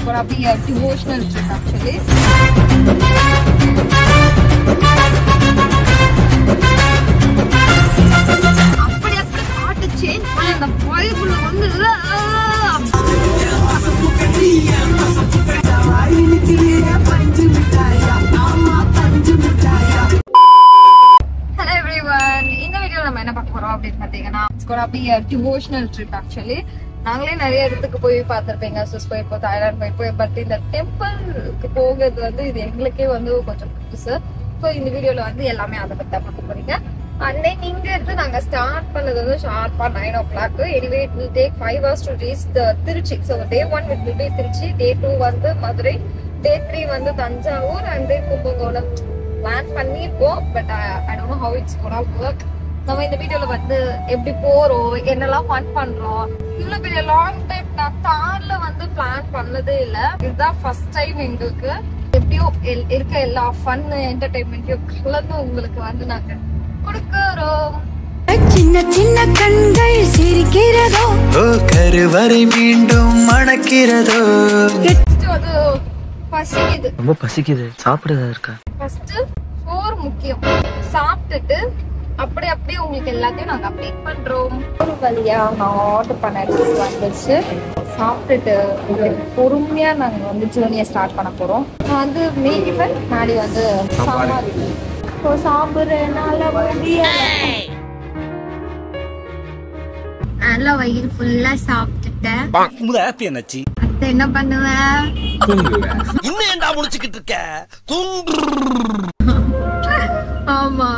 It's gonna be a devotional trip actually. அப்படியே பாட்டு change பண்ணி அந்த வைப்ல வந்து Hello everyone. இந்த வீடியோல நம்ம என்ன பார்க்க போறோம் அப்படினு பாத்தீங்கன்னா it's gonna be a devotional trip actually. நாங்களே நிறைய இடத்துக்கு போய் பார்த்திருப்பீங்க, சுவிஸ் போயிருப்போம், தாய்லாந்து போயிருப்போம். பட் இந்த டெம்பிளுக்கு போகிறது வந்து இது எங்களுக்கே வந்து கொஞ்சம் புதுசு. ஸோ இந்த வீடியோல வந்து எல்லாமே அதை பற்றி தான் பார்க்க போறீங்க. அண்ட் தென் இங்க இருந்து நாங்க ஸ்டார்ட் பண்ணது வந்து ஷார்ப்பா 9 o'clock. Anyway it will take 5 hours to reach the Tiruchi. So day 1 it will be Tiruchi, day 2 வந்து மதுரை, டே 3 வந்து Thanjavur and then Kumbakonam plan பண்ணியிருக்கோம். But I don't know how it's gonna work. நம்ம இந்த வீடியோல வந்து எப்படி போறோம், என்னெல்லாம் ஃபன் பண்றோம். இவ்வளவு பெரிய லாங் டைம் நான் தார்ல வந்து பிளான் பண்ணதே இல்ல. இதுதான் ஃபர்ஸ்ட் டைம் எங்களுக்கு. எப்படியோ இருக்க எல்லா ஃபன் என்டர்டைன்மெண்ட்டையும் கலந்து உங்களுக்கு வந்து நாங்க கொடுக்கிறோம். சின்ன சின்ன கண்கள் சிரிக்கிறதோ, கருவறை மீண்டும் மணக்கிறதோ. அது பசிக்குது, ரொம்ப பசிக்குது, சாப்பிடுறதா இருக்கா? ஃபர்ஸ்ட் சோறு முக்கியம். சாப்பிட்டுட்டு அப்படியே உங்களுக்கு எல்லாத்தையும் நாங்க அப்டேட் பண்றோம். ஒரு வழியா நான் ஆர்டர் பண்ண வந்துச்சு. சாப்பிட்டுட்டு பொறுமையா நாங்க வந்து ஜேர்னியை ஸ்டார்ட் பண்ண போறோம். நான் வந்து மேகிஃபன் மாடி வந்து சாம்பார் சாப்பிடுறதுனால நல்லா வயிறு ஃபுல்லா சாப்பிட்டுட்டேன். அடுத்து என்ன பண்ணுவேன்? ஆமா,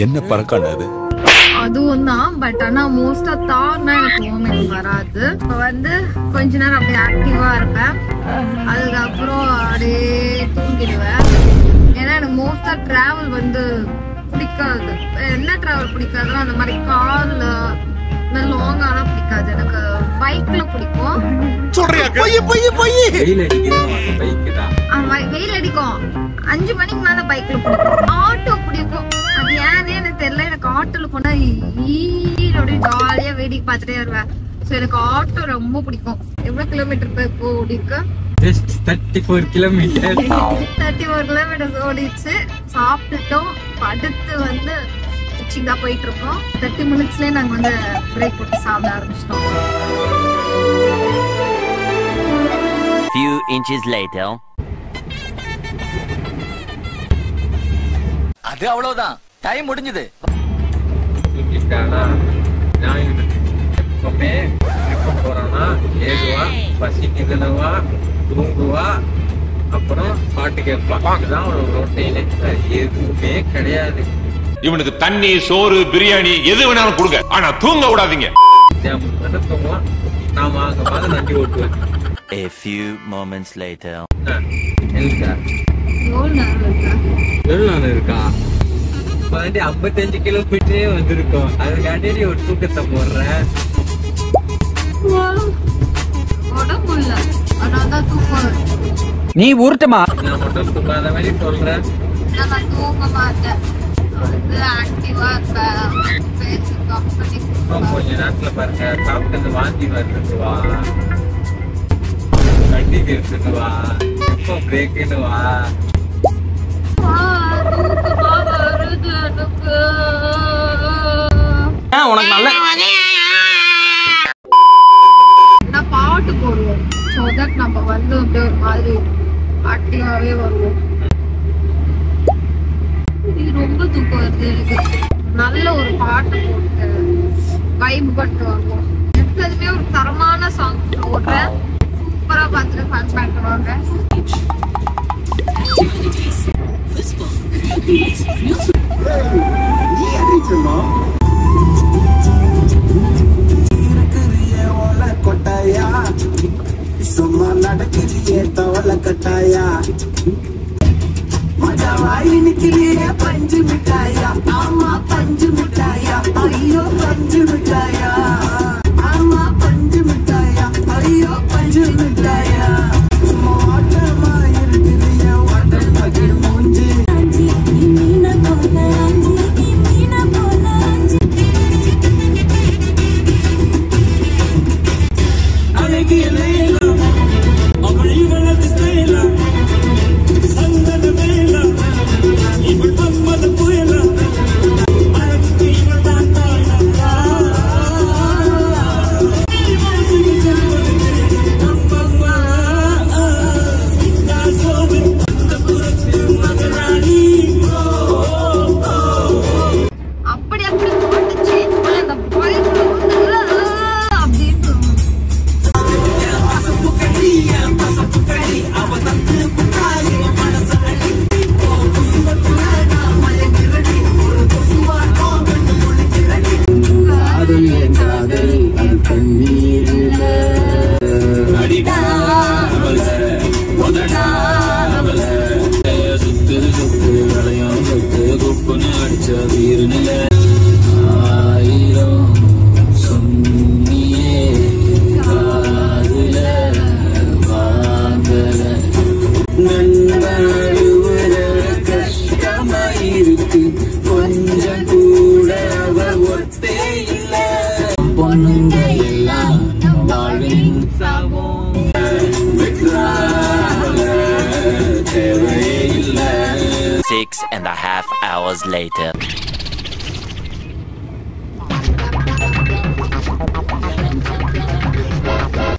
என்ன பறக்கானது அதுவும் தான். பட் ஆனா மோஸ்டா தார்னா எனக்கு மூமெண்ட் வராது. இப்போ வந்து கொஞ்ச நேரம் அப்படியே ஆக்டிவா இருப்பேன், அதுக்கப்புறம் அப்படியே தூங்கிடுவேன். ஏன்னா எனக்கு மோஸ்டா டிராவல் வந்து பிடிக்காது. என்ன டிராவல் பிடிக்காதுன்னா அந்த மாதிரி கார்ல லாங்கானா பிடிக்காது. எனக்கு பைக்ல பிடிக்கும். வெயில் அடிக்கும், 5 மணிக்கு மேல பைக்ல பிடிக்கும். ஆட்டோ பிடிக்கும், அது ஏன்னு எனக்கு தெரியல. எனக்கு ஆட்டோல போனா அப்படியே ஜாலியா வேடிக்கை பார்த்துட்டே வருவேன். ஸோ எனக்கு ஆட்டோ ரொம்ப பிடிக்கும். எவ்வளவு கிலோமீட்டர் இப்போ ஓடிருக்கு? 34 கிலோமீட்டர். 34 கிலோமீட்டர் ஓடிச்சு. சாப்பிட்டுட்டோம். அடுத்து வந்து தான் போயிட்டு இருக்கோம். 30 மினிட்ஸ்லயே நாங்க வந்து பிரேக் போட்டு சாப்பிட ஆரம்பிச்சிட்டோம். Few inches later. அது அவ்வளவுதான், டைம் முடிஞ்சது. போறானா ஏதுவா, பசிக்குதுனவா, தூங்குவா, அப்புறம் பாட்டு கேட்பா. இதுதான் ஒரு ரொட்டீன். எதுவுமே கிடையாது. இவனுக்கு தண்ணி, சோறு, பிரியாணி எது வேணாலும் கொடுங்க, ஆனா தூங்க விடாதீங்க. தூங்குவான், நான் வாங்க வாங்க நண்டி ஓட்டுவேன். A few moments later. எவ்வளவு நேரம் இருக்கா? 55 கிலோமீட்டரே வந்திருக்கோம். அதுக்காண்டி நீ ஒரு தூக்கத்தை போடுறேன். நீ உருட்டுமா? நான் மட்டும் தூங்காத மாதிரி சொல்றேன். தூங்க மாட்டேன், கொஞ்ச நேரத்துல பாருங்க சாப்பிட்டது வாந்தி வருதுவா, கட்டி இருக்குவா, எப்போ பிரேக்குவா. உனக்கு நல்ல நான் பாட்டு போடுவோம். ஸோ தட் நம்ம வந்து அப்படியே ஒரு மாதிரி ஆக்டிவாவே வருவோம். இது ரொம்ப தூக்கம் வருது எனக்கு. நல்ல ஒரு பாட்டு போட்டு வைப் பண்ணிட்டு வருவோம். எப்போதுமே ஒரு தரமான சாங் போடுறேன். சூப்பரா பார்த்துட்டு ஃபன் பண்ணிட்டு வாங்க. கொட்டாயா சும்மா நடக்கிறியே தவளை கட்டாயா, மஜாவாய் நிக்கிறியே பஞ்சு மிட்டாயா. ஆமா பஞ்சு மிட்டாயா, ஐயோ பஞ்சு மிட்டாயா. ஆமா பஞ்சு மிட்டாயா, ஐயோ பஞ்சு மிட்டாயா. மோட்டமா இருக்கிறிய வாட்டர் பகிர் மூஞ்சி. அழகிய hours later.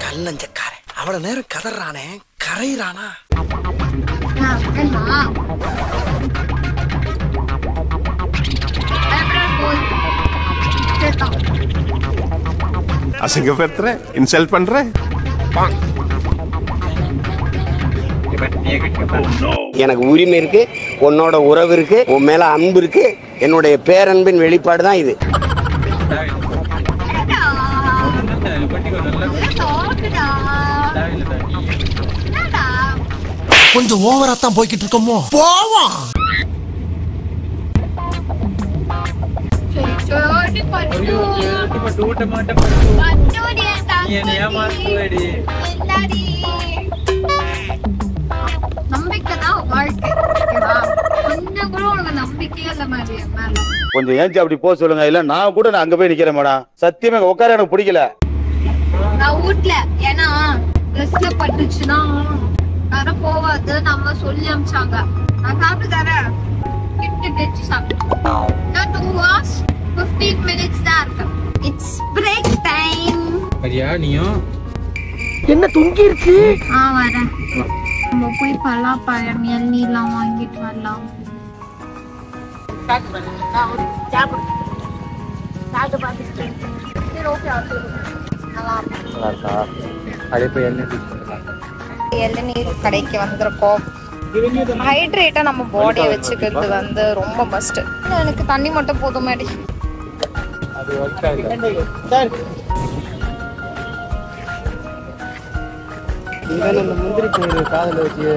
கல்லஞ்சக்காரன் அவ்வளவு நேரம் கதறானே கரையிறானா அசிங்கப்படுத்துற இன்சல்ட் பண்ற எனக்கு உரிமை இருக்கு, உன்னோட உறவு இருக்கு, உன் மேல அன்பு இருக்கு, என்னுடைய பேரன்பின் வெளிப்பாடு தான் இது. கொஞ்சம் ஓவரா தான் போய்கிட்டு இருக்கோமோ போவோம். நம்பிக்கைதான் வாழ்க்கை. கொஞ்சம் கூட உனக்கு நம்பிக்கையே இல்ல மாதிரி மேல. கொஞ்சம் ஏஞ்சி அப்படி போக சொல்லுங்க, இல்ல நான் கூட அங்க போய் நிக்கிறேன் மேடம். சத்தியமா உட்கார எனக்கு பிடிக்கல. நான் வீட்ல ஏன்னா ட்ரெஸ்ல பட்டுச்சுன்னா வர போவாது நம்ம சொல்லி அமிச்சாங்க. நான் சாப்பிட்டு தரேன் கிட்ட வச்சு சாப்பிட்டேன். நான் 2 hours 15 minutes தான் இருக்கு. It's break time. சரியா நீயும் என்ன தொங்கிருச்சு? வரேன். நம்ம போய் பலாப்பழம் எல்லாம் வாங்கிட்டு வரலாம். இளநீர் கடைக்கு வந்திருக்கோம். ஹைட்ரேட்டா நம்ம பாடியை வச்சுக்கிறது வந்து ரொம்ப மஸ்ட். எனக்கு தண்ணி மட்டும் போதும் மேடி. முந்திரி பயிர் காதல வச்சு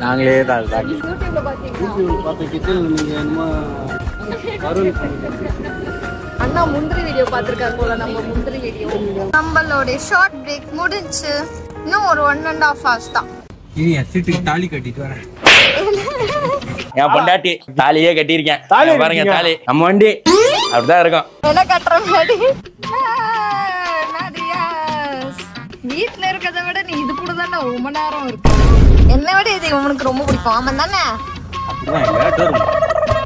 நாங்களே தான் அண்ணா முந்திரி வீடியோ பாத்திருக்காரு போல. நம்ம முந்திரி வீடியோ நம்மளோட ஷார்ட் பிரேக் முடிஞ்சு. இன்னும் ஒரு 1.5 hours தான். இது என் சீட்டுக்கு தாலி கட்டிட்டு வரேன். என் பொண்டாட்டி தாலியே கட்டியிருக்கேன். பாருங்க தாலி நம்ம வண்டி அப்படிதான் இருக்கும். என்ன கட்டுற மாதிரி வீட்டுல இருக்கிறத விட நீ இது கூட தானே ரொம்ப நேரம் இருக்கு. என்னை விட இது உனக்கு ரொம்ப பிடிக்கும். ஆமா தானே?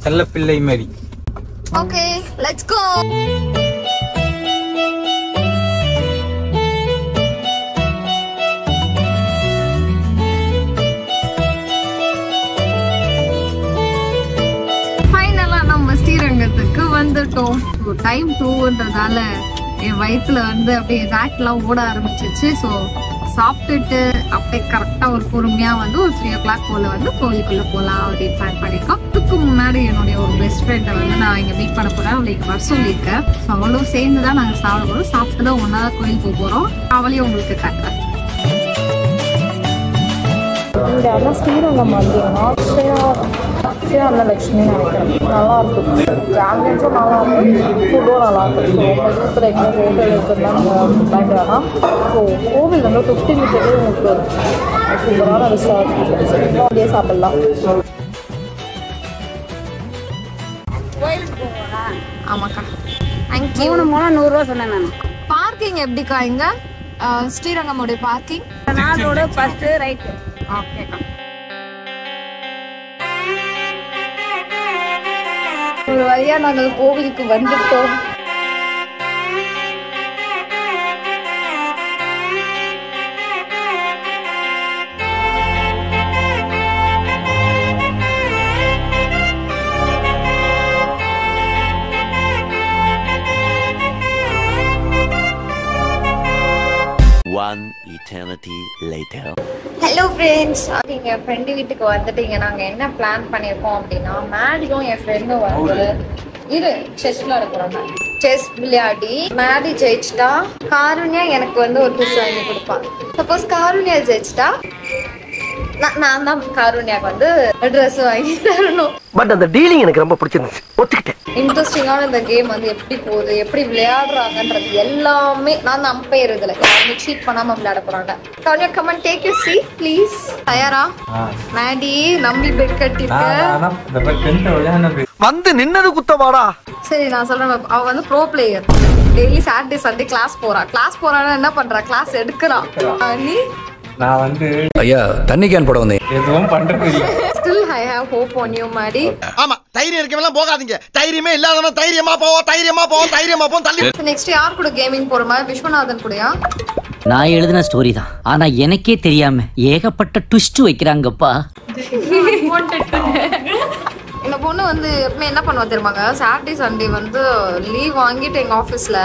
செல்ல பிள்ளை மாதிரி. Okay let's go. ஃபைனலா நம்ம ஸ்ரீரங்கத்துக்கு வந்துட்டோம். டைம் 2ன்றதால என் வயிற்றுல வந்து அப்படியே ரேட்லாம் ஓட ஆரம்பிச்சிச்சு. ஸோ சாப்பிட்டுட்டு அப்படியே கரெக்டாக ஒரு பொறுமையாக வந்து ஒரு 3 o'clock போல் வந்து கோயிலுக்குள்ளே போகலாம் அப்படின்னு பிளான் பண்ணியிருக்கோம். அதுக்கு முன்னாடி என்னுடைய ஒரு பெஸ்ட் ஃப்ரெண்டை வந்து நான் இங்கே மீட் பண்ண போகிறேன். அவளை இங்கே வர சொல்லியிருக்கேன். ஸோ அவளும் சேர்ந்து தான் நாங்கள் சாப்பிட போகிறோம். சாப்பிட்டு தான் ஒன்றா கோயில் போக போகிறோம். அவளையும் உங்களுக்கு காட்டுறேன். இங்கே எல்லாம் ஸ்ரீரங்கம் வந்தீங்கன்னா ஸ்ரீ அன்னலட்சுமி நினைக்கிறேன். நல்லாயிருக்கும். ஆம்பியன்ஸும் நல்லாயிருக்கும், ஃபுட்டும் நல்லாயிருக்கும். ஸோ உங்கள் வீட்டில் எங்கே ஹோட்டல் இருக்குதுன்னா நீங்கள் பயந்து வேணாம். ஸோ கோவில் வந்து 15 minutes உங்களுக்கு சூப்பரான ரெஸ்டாரண்ட். அப்படியே சாப்பிட்லாம். ஆமாக்கா தேங்க்யூ. 3 100 ரூபா சொன்னேன் நான். பார்க்கிங் எப்படிக்கா இங்கே ஸ்ரீரங்கமுடைய பார்க்கிங்? நாளோட ஃபர்ஸ்ட் ரைட். ஓகேக்கா. ஒரு வழியா நாங்கள் கோவிலுக்கு வந்துட்டோம். One eternity later. Hello friends, எங்கள் ஃப்ரெண்டு வீட்டுக்கு வந்துட்டீங்க. நாங்கள் என்ன பிளான் பண்ணியிருக்கோம் அப்படின்னா, மேடியும் என் ஃப்ரெண்டும் வந்து செஸ் விளையாட போகிறாங்க. செஸ் விளையாடி மேடி ஜெயிச்சிட்டா காருண்யா எனக்கு வந்து ஒரு ட்ரெஸ் வாங்கி கொடுப்பான். சப்போஸ் காருண்யா ஜெயிச்சிட்டா நான் தான் காருண்யாக்கு வந்து ட்ரெஸ் வாங்கி தரணும். பட் அந்த டீலிங் எனக்கு ரொம்ப பிடிச்சிருந்துச்சு, ஒத்துக்கிட்டேன். இன்ட்ரெஸ்டிங்கான இந்த கேம் வந்து எப்படி போகுது, எப்படி விளையாடுறாங்கன்றது எல்லாமே நான் தான் அம்பையர். இதுல யாருமே சீட் பண்ணாம விளையாட போறாங்க. Karunya come and take your seat please. தயாரா? மேடி நம்பி பெட் கட்டிருக்க. வந்து நின்னது குத்தவாடா. சரி நான் சொல்றேன். அவ வந்து bro player. Daily Saturday Sunday class போறான்னா என்ன பண்றா? கிளாஸ் எடுக்கிறா. நீ நான் வந்து ஐயா தண்ணி கேன் போட வந்தேன். எதுவும் பண்றது இல்ல. Still I have hope on you, Madi. ஆமா தைரியம் இருக்கவெல்லாம் போகாதீங்க. தைரியமே இல்லாதவன் தைரியமா போ தள்ளி. Next யார் கூட கேமிங் போறோமா? விஸ்வநாதன் கூடயா? நான் எழுதின ஸ்டோரி தான். ஆனா எனக்கே தெரியாம ஏகப்பட்ட ட்விஸ்ட் வைக்கிறாங்கப்பா. இந்த பொண்ணு வந்து எப்பவுமே என்ன பண்ணுவா தெரியுமாங்க? சாட்டர்டே சண்டே வந்து லீவ் வாங்கிட்டு எங்க ஆபீஸ்ல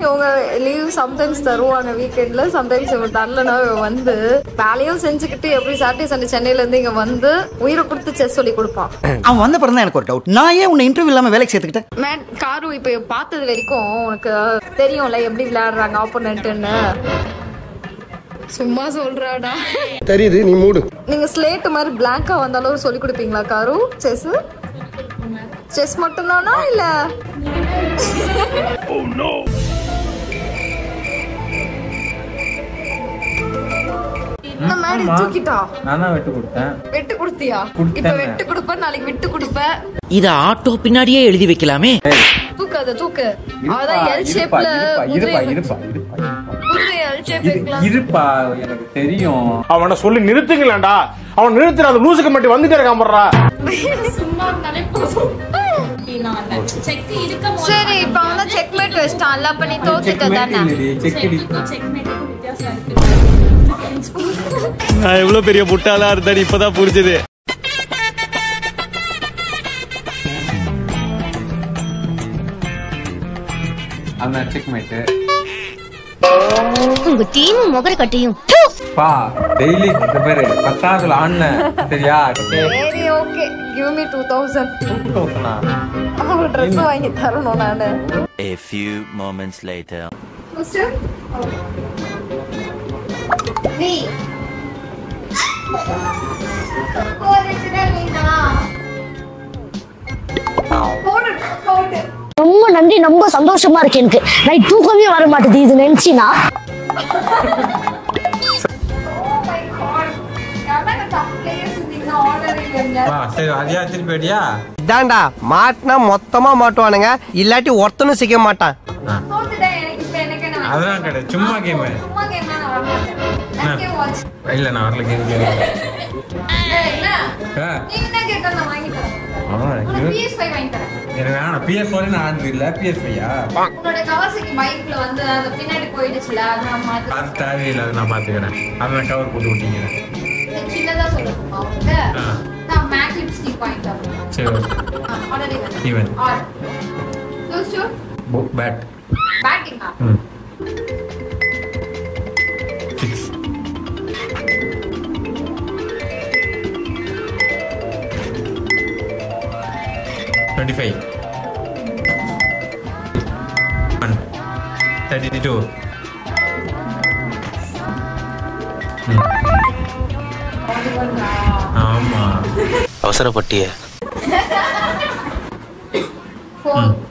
இவங்க லீவ் சம்டைம்ஸ் தருவாங்க வீக்கெண்ட்ல, சம்டைம்ஸ் இவங்க தரலனா வந்து வேலையும் செஞ்சுக்கிட்டு எப்படி சாட்டர்டே சண்டே சென்னையில இருந்து இங்க வந்து உயிரை கொடுத்து செஸ் சொல்லி கொடுப்பான். அவன் வந்த பிறகு எனக்கு ஒரு டவுட், நான் ஏன் உன்னை இன்டர்வியூ இல்லாம வேலைக்கு சேர்த்துக்கிட்டேன்? மேன் காரு இப்ப பார்த்தது வரைக்கும் உனக்கு தெரியும்ல எப்படி விளையாடுறாங்க ஆப்போனன்ட்னு. சும்மா சொல்றாடா தெரியுது, நீ மூடு. நீங்க ஸ்லேட் மாதிரி பிளாங்கா வந்தாலும் சொல்லி கொடுப்பீங்களா காரு? செஸ் செஸ் மட்டும் தானா இல்ல? தூக்கிட்டா நானா வெட்டு கொடுத்தேன். வெட்டு கொடுத்தியா? இப்ப வெட்டு கொடுப்ப, நாளைக்கு விட்டு கொடுப்ப. இத ஆட்டோ பின்னாடியே எழுதி வைக்கலாமே. தூக்காத தூக்கு. அவதான் எல் ஷேப்ல இருப்பா, எனக்கு தெரியும். அவனை சொல்லி நிறுத்துங்களேன்டா. அவன் நிறுத்துற அந்த லூசுக்கு மட்டும் வந்துட்டே இருக்கான் போடுறா. சரி இப்ப அவன் செக்மேட் வச்சிட்டான்ல, அப்ப நீ தோத்துட்ட தானே? நான் எவ்வளவு பெரிய முட்டாளா இருந்தா இப்பதான் புரிஞ்சது. அந்த செக்மேட் உங்க டீம் முகர கட்டியும் பா டெய்லி இந்த பேரு 10வது ஆன்ன சரியா? சரி ஓகே, give me 2000. 2000 அவங்களுக்கு Dress வாங்கி தரணும் நானு. A few moments later. Mister நீ ரொம்ப நன்றி, ரொம்ப சந்தோஷமா இருக்கு எனக்கு. நைட் தூக்கமே வர மாட்டேது இது நினைச்சினா. சரி அதையா திருப்பி அடியா? இதாண்டா மாட்டினா மொத்தமா மாட்டுவானுங்க, இல்லாட்டி ஒருத்தனும் சிக்க மாட்டான். அதான் கிடையாது, சும்மா கேம். இல்ல நான் வரல கேம். எனக்கு வேணாம் PS4 நான் ஆனது இல்ல. PS5யா? உன்னோட கவாசாகி பைக்ல வந்து அந்த பின்னாடி போயிடுச்சுல, அது தேவையில்லை, அது நான் பாத்துக்கிறேன். அதை நான் கவர் போட்டு விட்டீங்க. சின்னதா சொல்லுமா உங்களுக்கு? நான் மேக் லிப்ஸ்டிக் வாங்கி தரேன். சரி order even are close to bat பேட்டிங்கா 6 25 32 ஆமா அவசரப்பட்டிய 4